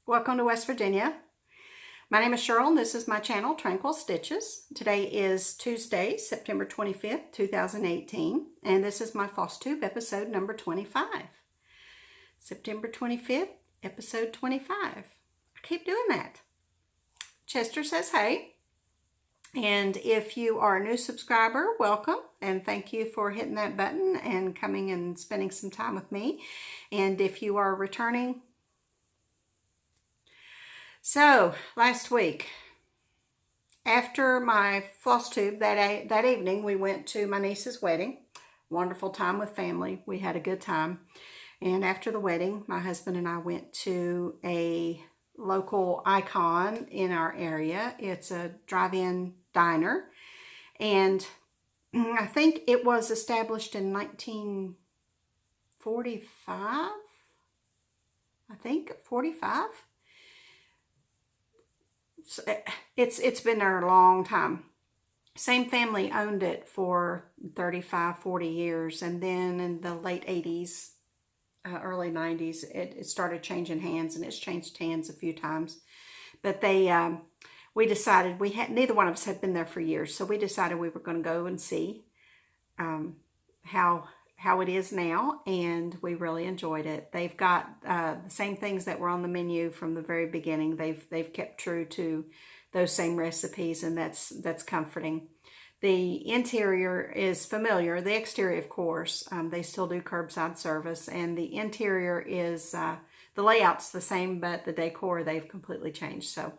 Welcome to West Virginia. My name is Cheryl and this is my channel, Tranquil Stitches. Today is Tuesday, September 25th, 2018, and this is my FlossTube episode number 25. September 25th, episode 25. I keep doing that. Chester says hey, and if you are a new subscriber, welcome, and thank you for hitting that button and coming and spending some time with me. And if you are returning, so, last week, after my FlossTube that evening, we went to my niece's wedding. Wonderful time with family. We had a good time. And after the wedding, my husband and I went to a local icon in our area. It's a drive-in diner. And I think it was established in 1945. I think 45. It's been there a long time. Same family owned it for 35, 40 years. And then in the late 80s, early 90s, it started changing hands, and it's changed hands a few times. But we decided, neither one of us had been there for years. So we decided we were going to go and see how it is now, and we really enjoyed it. They've got the same things that were on the menu from the very beginning. They've kept true to those same recipes, and that's comforting. The interior is familiar. The exterior, of course, they still do curbside service, and the interior is the layout's the same, but the decor they've completely changed. So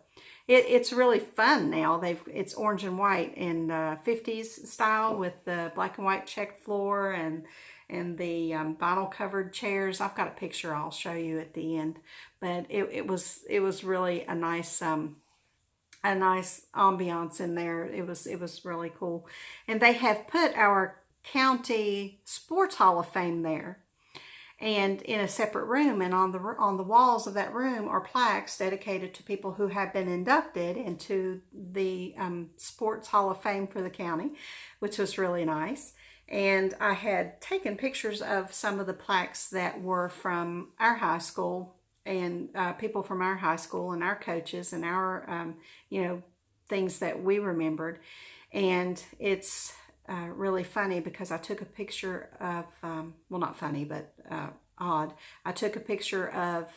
it's really fun now. It's orange and white in 50s style with the black and white checked floor and the vinyl covered chairs. I've got a picture I'll show you at the end, but it was really a nice ambiance in there. It was really cool. And they have put our county sports hall of fame there, and in a separate room, and on the walls of that room are plaques dedicated to people who have been inducted into the sports hall of fame for the county, which was really nice. And I had taken pictures of some of the plaques that were from our high school, and people from our high school and our coaches and our things that we remembered. And it's really funny because I took a picture of, well, not funny, but odd. I took a picture of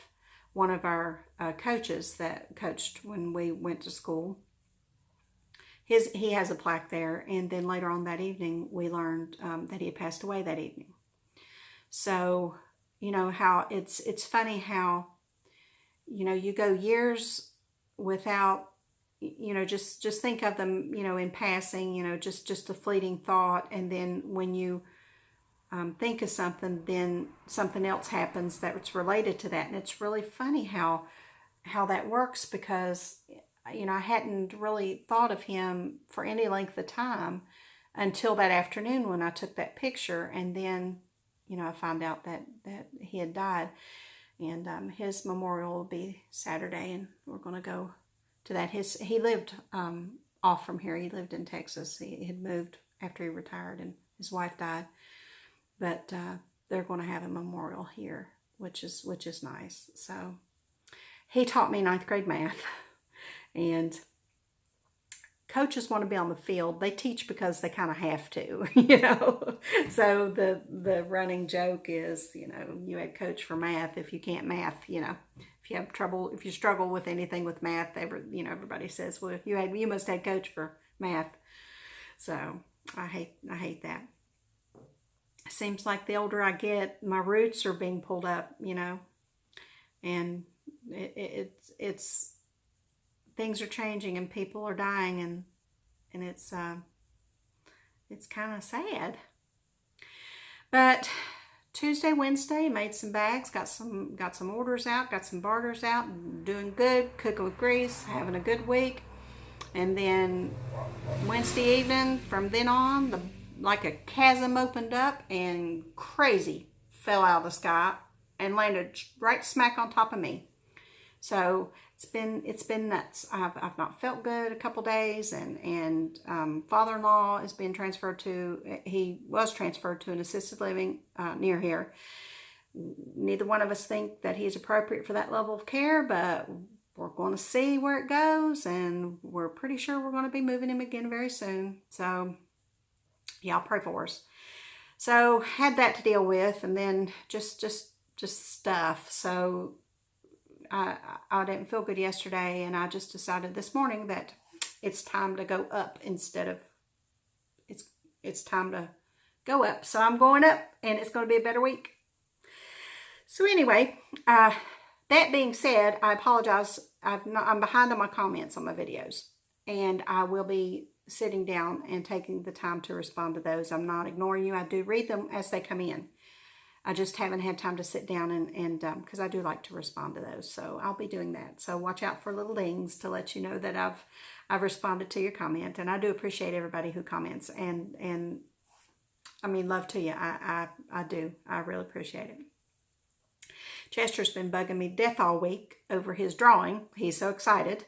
one of our coaches that coached when we went to school. He has a plaque there, and then later on that evening, we learned that he had passed away that evening. So, how it's funny how, you go years without, just think of them, in passing, just a fleeting thought. And then when you think of something, then something else happens that's related to that. And it's really funny how that works, because, I hadn't really thought of him for any length of time until that afternoon when I took that picture. And then, I found out that he had died. And his memorial will be Saturday, and we're going to go to that. He lived off from here. He lived in Texas. He had moved after he retired, and his wife died. But they're going to have a memorial here, which is nice. So he taught me 9th grade math, and coaches want to be on the field. They teach because they kind of have to, So the running joke is, you had coach for math if you can't math, if you have trouble, if you struggle with anything with math, everybody says, well, you must have coach for math. So I hate that. Seems like the older I get, my roots are being pulled up, and it's things are changing and people are dying, and it's kind of sad. But Tuesday, Wednesday, made some bags, got some orders out, got some barters out, doing good, cooking with grease, having a good week. And then Wednesday evening, from then on, like a chasm opened up and crazy fell out of the sky and landed right smack on top of me. So it's been nuts. I've not felt good a couple days, and father-in-law is being transferred to, he was transferred to an assisted living near here, neither one of us think that he's appropriate for that level of care, but we're going to see where it goes, and we're pretty sure we're going to be moving him again very soon. So y'all pray for us. So had that to deal with, and then just stuff. So I didn't feel good yesterday, and I just decided this morning that it's time to go up instead of it's time to go up. So I'm going up, and it's going to be a better week. So anyway, that being said, I apologize. I'm behind on my comments on my videos, and I will be sitting down and taking the time to respond to those. I'm not ignoring you. I do read them as they come in. I just haven't had time to sit down and because I do like to respond to those. So I'll be doing that. So watch out for little dings to let you know that I've responded to your comment, and I do appreciate everybody who comments, and I mean, love to you. I do. I really appreciate it. Chester's been bugging me to death all week over his drawing. He's so excited.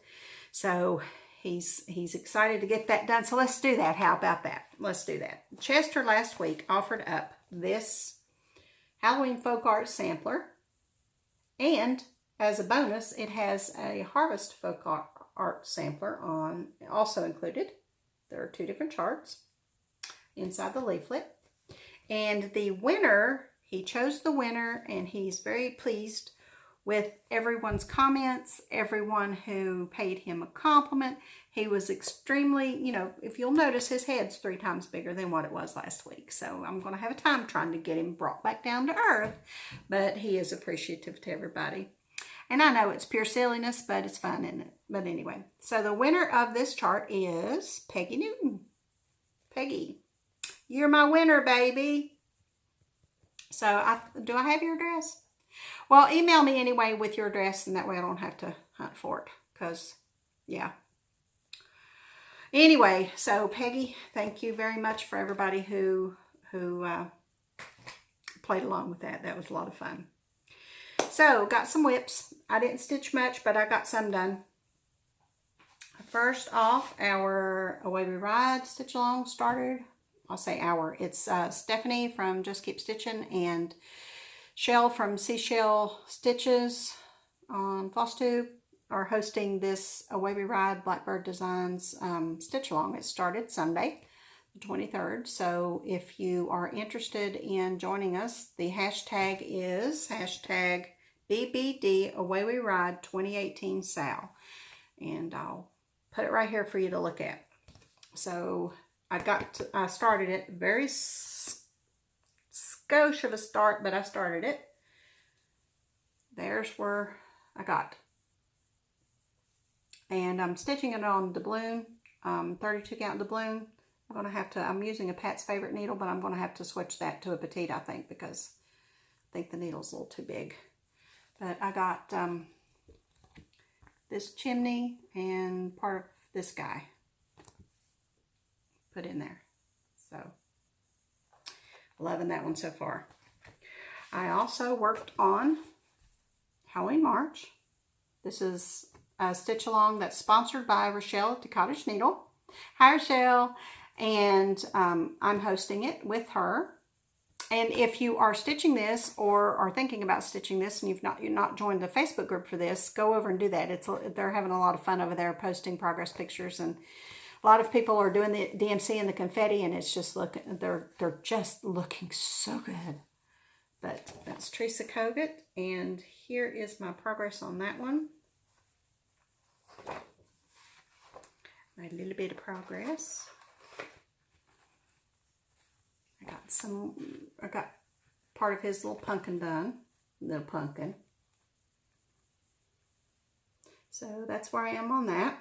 So he's excited to get that done. So let's do that. How about that? Let's do that. Chester last week offered up this Halloween folk art sampler. And as a bonus, it has a Harvest folk art sampler on, also included. There are 2 different charts inside the leaflet. And the winner, he chose the winner, and he's very pleased with everyone's comments, everyone who paid him a compliment. He was extremely, you know, if you'll notice, his head's 3 times bigger than what it was last week. So I'm going to have a time trying to get him brought back down to earth. But he is appreciative to everybody. And I know it's pure silliness, but it's fun, isn't it? But anyway, so the winner of this chart is Peggy Newton. Peggy, you're my winner, baby. So do I have your address? Well, email me anyway with your address, and that way I don't have to hunt for it. Because, yeah. Anyway, so Peggy, thank you very much for everybody who played along with that. That was a lot of fun. So, got some whips. I didn't stitch much, but I got some done. First off, our Away We Ride stitch along started. I'll say our. It's Stephanie from Just Keep Stitching and Shell from Seashell Stitches on FlossTube are hosting this Away We Ride Blackbird Designs stitch along. It started Sunday, the 23rd. So if you are interested in joining us, the hashtag is hashtag BBD Away We Ride 2018 Sal. And I'll put it right here for you to look at. So I started it very skosh of a start, but I started it. There's where I got. And I'm stitching it on doubloon, 32 count doubloon. I'm using a Pat's Favorite needle, but I'm going to have to switch that to a petite, I think, because I think the needle's a little too big. But I got this chimney and part of this guy put in there. So, loving that one so far. I also worked on Halloween March. This is a stitch along that's sponsored by Rochelle at the Cottage Needle. Hi, Rochelle. And I'm hosting it with her. And if you are stitching this or are thinking about stitching this and you're not joined the Facebook group for this, go over and do that. They're having a lot of fun over there, posting progress pictures, and a lot of people are doing the DMC and the confetti, and it's just they're just looking so good. But that's Teresa Kogut, and here is my progress on that one. My little bit of progress. I got part of his little pumpkin done. Little pumpkin. So that's where I am on that.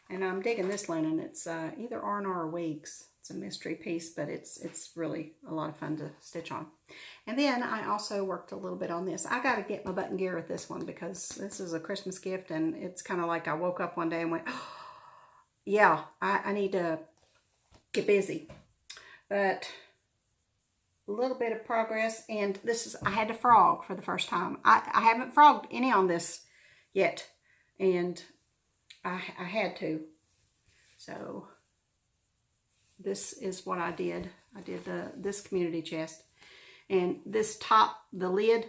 And I'm digging this linen. It's either R&R or Weeks. It's a mystery piece, but it's really a lot of fun to stitch on. And then I also worked a little bit on this. I got to get my button gear with this one because this is a Christmas gift, and it's kind of like I woke up one day and went, oh, yeah, I need to get busy. But a little bit of progress, and I had to frog for the first time. I haven't frogged any on this yet, and I had to. So this is what I did. I did this community chest, And this top, the lid,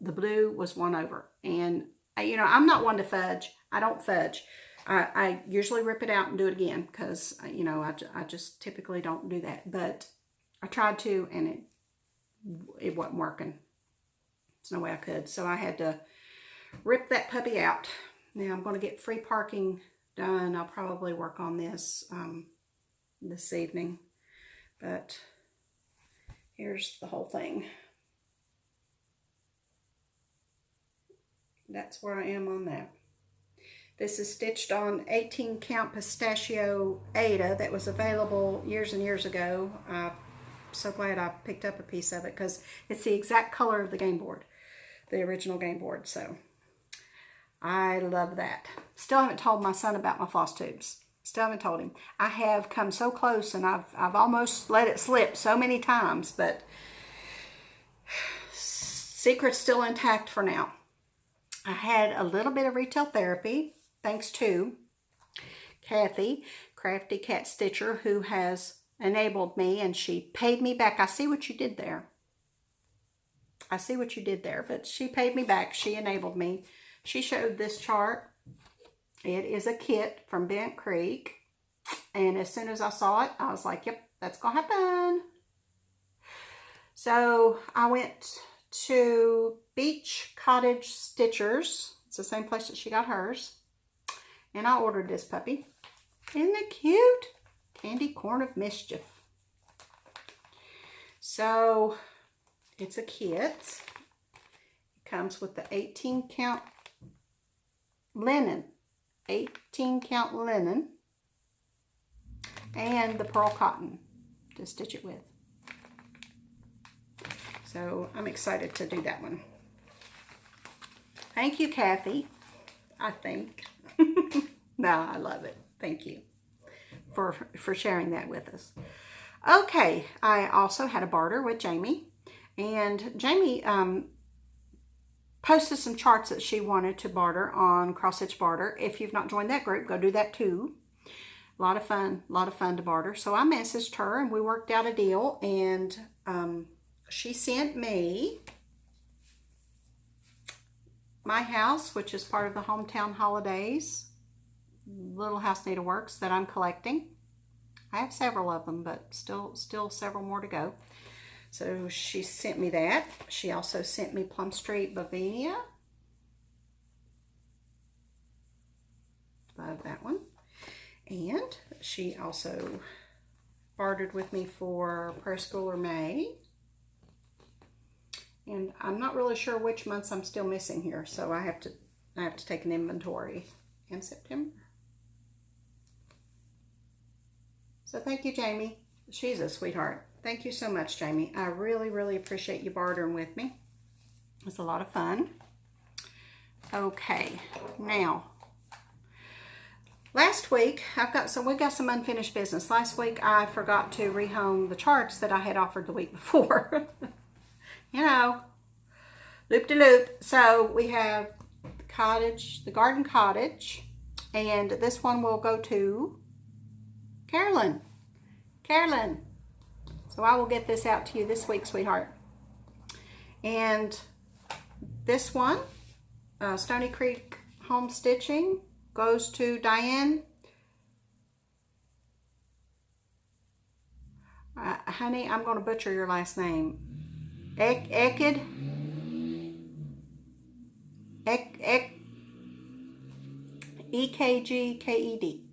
the blue was won over. And, you know, I'm not one to fudge. I don't fudge. I usually rip it out and do it again because, you know, I just typically don't do that. But I tried to, and it wasn't working. There's no way I could. So I had to rip that puppy out. Now I'm going to get free parking done. I'll probably work on this this evening. But here's the whole thing. That's where I am on that. This is stitched on 18 count pistachio Ada that was available years and years ago. I'm so glad I picked up a piece of it because it's the exact color of the game board, the original game board. So I love that. Still haven't told my son about my floss tubes. Still haven't told him. I have come so close, and I've almost let it slip so many times, but secret's still intact for now. I had a little bit of retail therapy thanks to Kathy, Crafty Cat Stitcher, who has enabled me, and she paid me back. I see what you did there. I see what you did there, but she paid me back. She enabled me. She showed this chart. It is a kit from Bent Creek, and as soon as I saw it, I was like, yep, that's gonna happen. So I went to Beach Cottage Stitchers. It's the same place that she got hers. And I ordered this puppy. Isn't it cute? Candy Corn of Mischief. So it's a kit. It comes with the 18 count linen. 18 count linen. And the pearl cotton to stitch it with. So I'm excited to do that one. Thank you, Kathy. I think. No, I love it. Thank you for sharing that with us. Okay, I also had a barter with Jamie. And Jamie posted some charts that she wanted to barter on Cross Stitch Barter. If you've not joined that group, go do that too. A lot of fun to barter. So I messaged her and we worked out a deal, and she sent me my house, which is part of the Hometown Holidays Little House Needleworks that I'm collecting. I have several of them, but still several more to go. So she sent me that. She also sent me Plum Street Bavenia. Love that one. And she also bartered with me for Preschooler May. And I'm not really sure which months I'm still missing here, so I have to take an inventory in September. So thank you, Jamie. She's a sweetheart. Thank you so much, Jamie. I really, really appreciate you bartering with me. It's a lot of fun. Okay, now last week we got some unfinished business. Last week I forgot to rehome the charts that I had offered the week before. You know, loop-de-loop. So we have the cottage, the garden cottage, and this one will go to Carolyn. Carolyn. So I will get this out to you this week, sweetheart. And this one, Stony Creek Home Stitching, goes to Diane. Honey, I'm going to butcher your last name. Eked. E-K-G-K-E-D.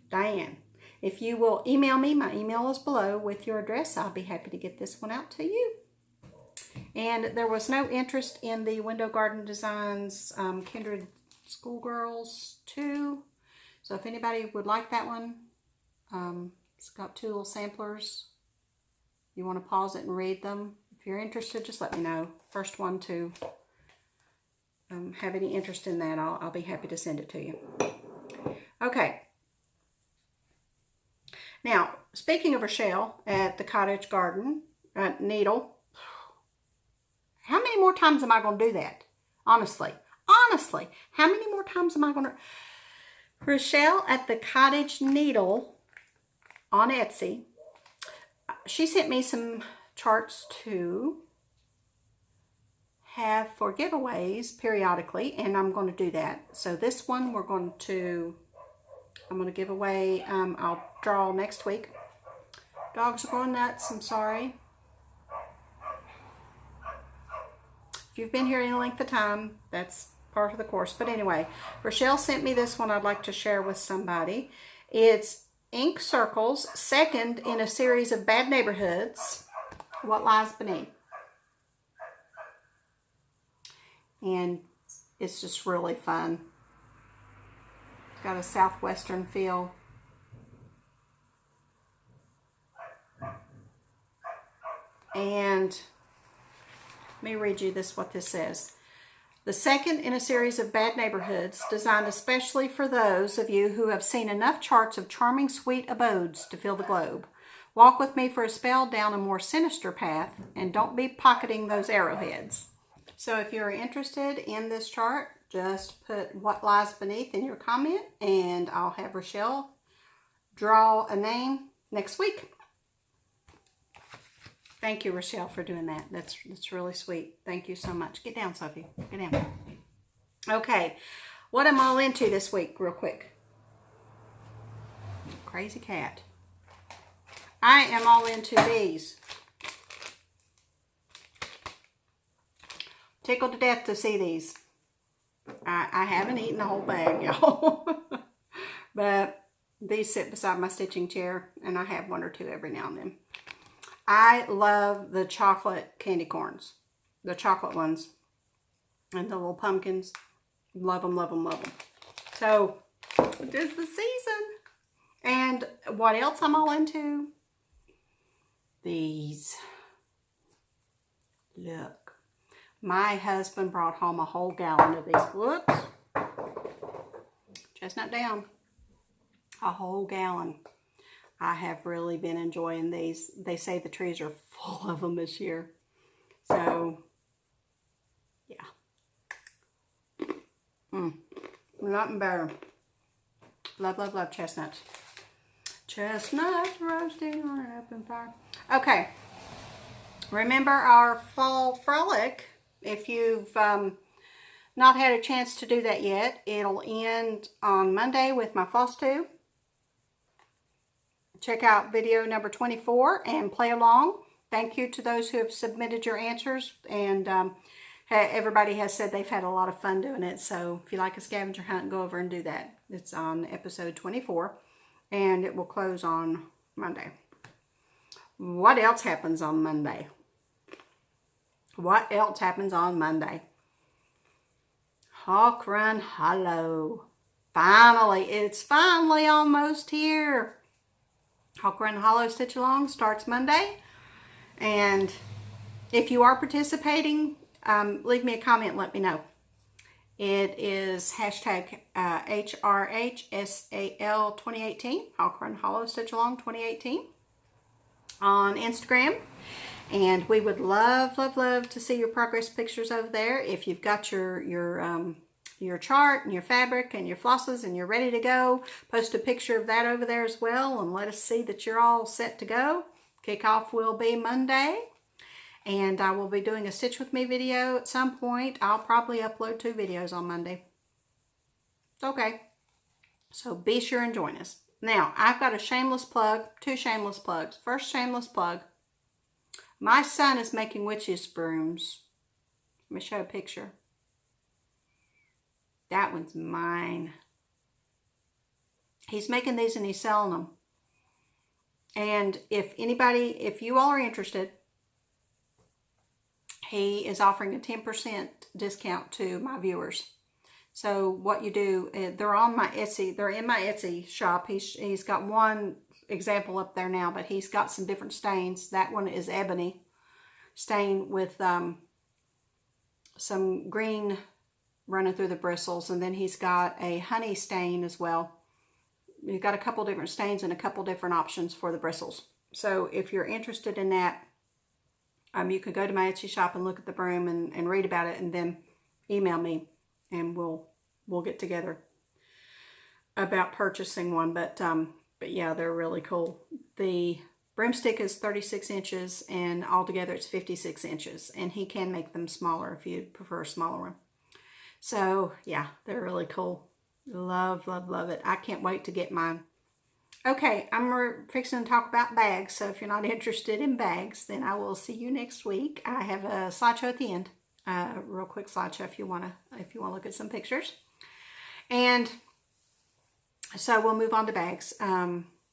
Diane. If you will email me, my email is below with your address. I'll be happy to get this one out to you. And there was no interest in the Window Garden Designs Kindred Schoolgirls 2. So if anybody would like that one, it's got 2 little samplers. You want to pause it and read them. If you're interested, just let me know. First one to have any interest in that, I'll be happy to send it to you. Okay. Now, speaking of Rochelle at the Cottage Garden Needle, how many more times am I going to do that? Honestly, how many more times am I going to... Rochelle at the Cottage Needle on Etsy, she sent me some charts to have for giveaways periodically, and I'm going to do that. So this one I'm going to give away, I'll draw next week. Dogs are going nuts, I'm sorry. If you've been here any length of time, that's part of the course. But anyway, Rochelle sent me this one I'd like to share with somebody. It's Ink Circles, second in a series of Bad Neighborhoods, What Lies Beneath. And it's just really fun. It's got a southwestern feel. And let me read you what this says. The second in a series of Bad Neighborhoods, designed especially for those of you who have seen enough charts of charming, sweet abodes to fill the globe. Walk with me for a spell down a more sinister path, and don't be pocketing those arrowheads. So if you're interested in this chart, just put What Lies Beneath in your comment, and I'll have Rochelle draw a name next week. Thank you, Rochelle, for doing that. That's really sweet. Thank you so much. Get down, Sophie. Get down. Okay, what I'm all into this week, real quick. Crazy cat. I am all into these. Tickled to death to see these. I haven't eaten the whole bag, y'all. But these sit beside my stitching chair, and I have one or two every now and then. I love the chocolate candy corns. The chocolate ones. And the little pumpkins. Love them, love them, love them. So, it is the season. And what else I'm all into? These. Look. My husband brought home a whole gallon of these. Whoops. Chestnut down. A whole gallon. I have really been enjoying these. They say the trees are full of them this year. So, yeah. Nothing better. Love, love, love chestnuts. Chestnuts roasting on an open fire. Okay. Remember our fall frolic. If you've not had a chance to do that yet, it'll end on Monday with my FlossTube. Check out video number 24 and play along. Thank you to those who have submitted your answers. And everybody has said they've had a lot of fun doing it. So if you like a scavenger hunt, go over and do that. It's on episode 24. And it will close on Monday. What else happens on Monday? What else happens on Monday? Hawk Run Hollow. Finally, it's finally almost here. Hawk Run Hollow Stitch Along starts Monday. And if you are participating, leave me a comment and let me know. It is hashtag HRHSAL 2018, Hawk Run Hollow Stitch Along 2018 on Instagram. And we would love, love, love to see your progress pictures over there. If you've got your chart and your fabric and your flosses and you're ready to go, post a picture of that over there as well and let us see that you're all set to go. Kickoff will be Monday. And I will be doing a Stitch With Me video at some point. I'll probably upload 2 videos on Monday. It's okay. So be sure and join us. Now, I've got a shameless plug, 2 shameless plugs. First shameless plug. My son is making witch's brooms. Let me show a picture. That one's mine. He's making these and he's selling them. And if you all are interested, he is offering a 10% discount to my viewers. So what you do, they're on my Etsy. They're in my Etsy shop. He's got one example up there now, but he's got some different stains. That one is ebony stain with some green running through the bristles, and then he's got a honey stain as well. You've got a couple different stains and a couple different options for the bristles. So if you're interested in that, you can go to my Etsy shop and look at the broom and read about it, and then email me and we'll get together about purchasing one. But yeah, they're really cool. The Broomstick is 36 inches and altogether it's 56 inches. And he can make them smaller if you prefer a smaller one. So yeah, they're really cool. Love, love, love it. I can't wait to get mine. Okay, I'm fixing to talk about bags. So if you're not interested in bags, then I will see you next week. I have a slideshow at the end. A real quick slideshow if you want to look at some pictures. And so we'll move on to bags.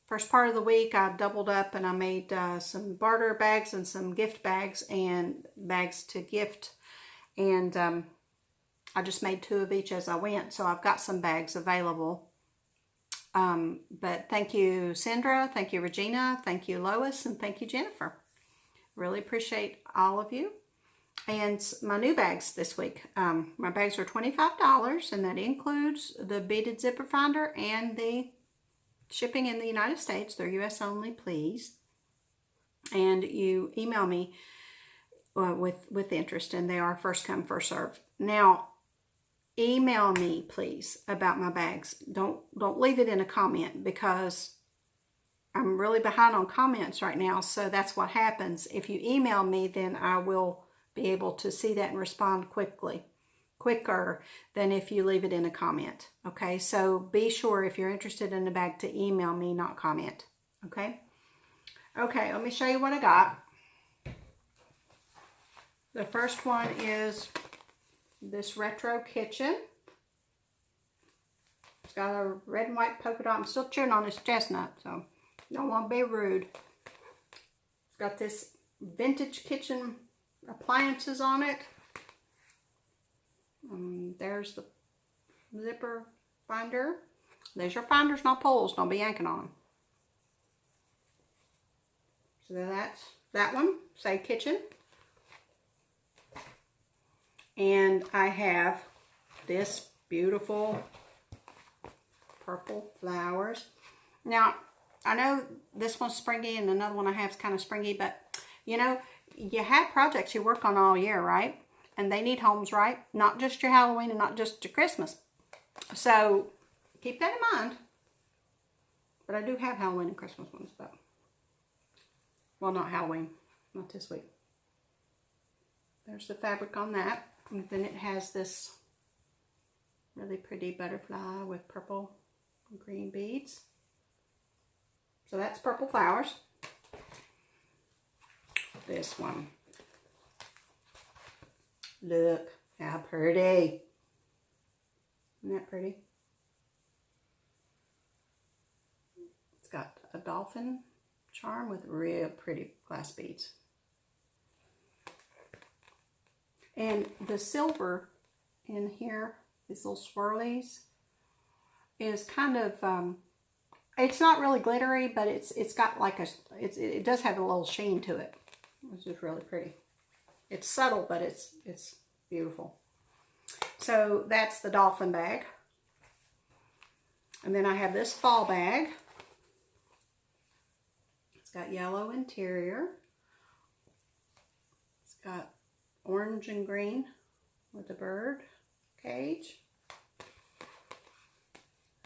First part of the week, I doubled up and I made some barter bags and some gift bags and bags to gift. And I just made 2 of each as I went. So I've got some bags available. But thank you, Sandra. Thank you, Regina. Thank you, Lois. And thank you, Jennifer. Really appreciate all of you. And my new bags this week. My bags are $25, and that includes the beaded zipper finder and the shipping in the United States. They're U.S. only, please. And you email me with interest, and they are first come, first served. Now, email me, please, about my bags. Don't leave it in a comment, because I'm really behind on comments right now. So that's what happens. If you email me, then I will be able to see that and respond quicker than if you leave it in a comment. Okay, so be sure if you're interested in the bag to email me, not comment. Okay, let me show you what I got. The first one is this retro kitchen. It's got a red and white polka dot. I'm still chewing on this chestnut, so don't want to be rude. It's got this vintage kitchen appliances on it. There's the zipper finder. There's your finders, not poles. Don't be yanking on them. So that's that one. Say kitchen. And I have this beautiful purple flowers. Now, I know this one's springy and another one I have is kind of springy, but you know, you have projects you work on all year, right? And they need homes, right? Not just your Halloween and not just your Christmas. So keep that in mind. But I do have Halloween and Christmas ones, but well, not Halloween, not this week. There's the fabric on that. And then it has this really pretty butterfly with purple and green beads. So that's purple flowers. This one. Look how pretty. Isn't that pretty? It's got a dolphin charm with real pretty glass beads. And the silver in here, these little swirlies, is kind of, it's not really glittery, but it's got like it does have a little sheen to it, which is really pretty. It's subtle, but it's beautiful. So that's the dolphin bag. And then I have this fall bag. It's got yellow interior. It's got orange and green with the bird cage.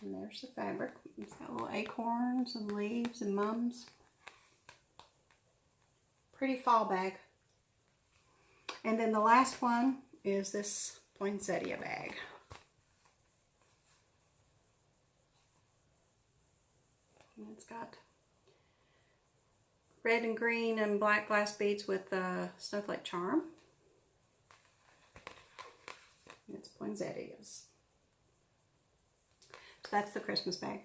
And there's the fabric. It's got little acorns and leaves and mums. Pretty fall bag. And then the last one is this poinsettia bag. And it's got red and green and black glass beads with the snowflake charm. It's poinsettias. So that's the Christmas bag.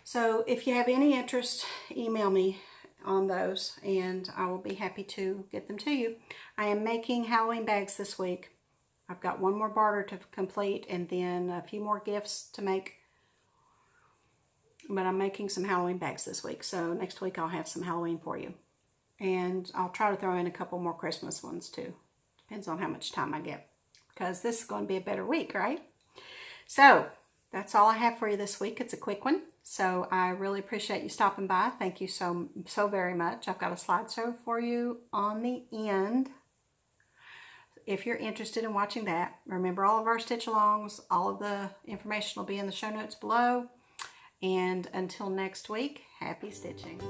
So if you have any interest, email me on those and I will be happy to get them to you. I am making Halloween bags this week. I've got one more barter to complete and then a few more gifts to make. But I'm making some Halloween bags this week. So next week I'll have some Halloween for you. And I'll try to throw in a couple more Christmas ones too. Depends on how much time I get. Because this is going to be a better week, right? So that's all I have for you this week. It's a quick one. So I really appreciate you stopping by. Thank you so very much. I've got a slideshow for you on the end. If you're interested in watching that, remember all of our stitch alongs, all of the information will be in the show notes below. And until next week, happy stitching.